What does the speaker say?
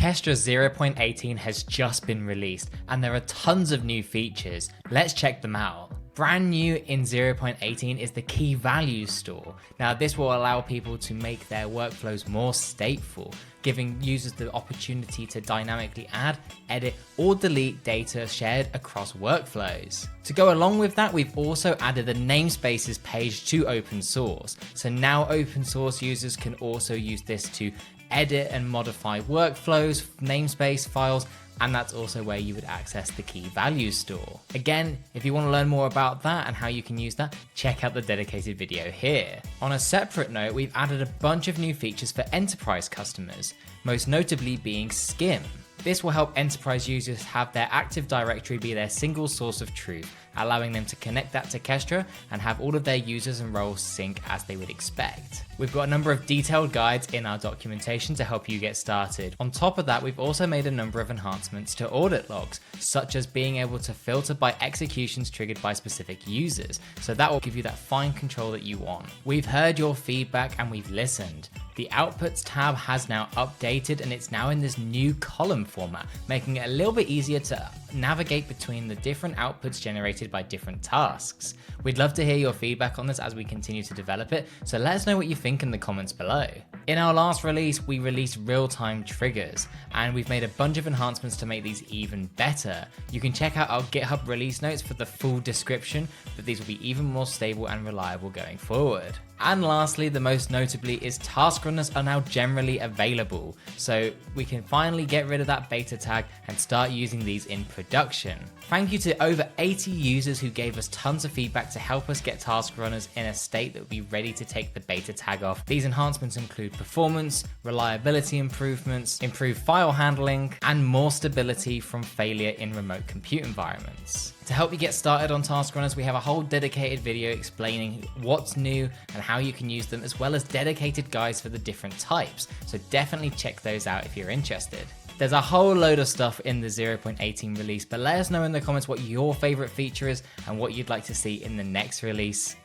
Kestra 0.18 has just been released and there are tons of new features. Let's check them out. Brand new in 0.18 is the key value store. Now this will allow people to make their workflows more stateful, giving users the opportunity to dynamically add, edit, or delete data shared across workflows. To go along with that, we've also added the namespaces page to open source. So now open source users can also use this to edit and modify workflows, namespace files, and that's also where you would access the key value store. Again, if you want to learn more about that and how you can use that, check out the dedicated video here. On a separate note, we've added a bunch of new features for enterprise customers, most notably being SCIM. This will help enterprise users have their Active Directory be their single source of truth, allowing them to connect that to Kestra and have all of their users and roles sync as they would expect. We've got a number of detailed guides in our documentation to help you get started. On top of that, we've also made a number of enhancements to audit logs, such as being able to filter by executions triggered by specific users, so that will give you that fine control that you want. We've heard your feedback and we've listened. The Outputs tab has now updated and it's now in this new column format, making it a little bit easier to navigate between the different outputs generated by different tasks. We'd love to hear your feedback on this as we continue to develop it, so let us know what you think in the comments below. In our last release, we released real-time triggers, and we've made a bunch of enhancements to make these even better. You can check out our GitHub release notes for the full description, but these will be even more stable and reliable going forward. And lastly, the most notably is task runners are now generally available, so we can finally get rid of that beta tag and start using these in production. Thank you to over 80 users who gave us tons of feedback to help us get task runners in a state that will be ready to take the beta tag off. These enhancements include performance, reliability improvements, improved file handling, and more stability from failure in remote compute environments. To help you get started on task runners, we have a whole dedicated video explaining what's new and how you can use them, as well as dedicated guides for the different types. So definitely check those out if you're interested. There's a whole load of stuff in the 0.18 release, but let us know in the comments what your favorite feature is and what you'd like to see in the next release.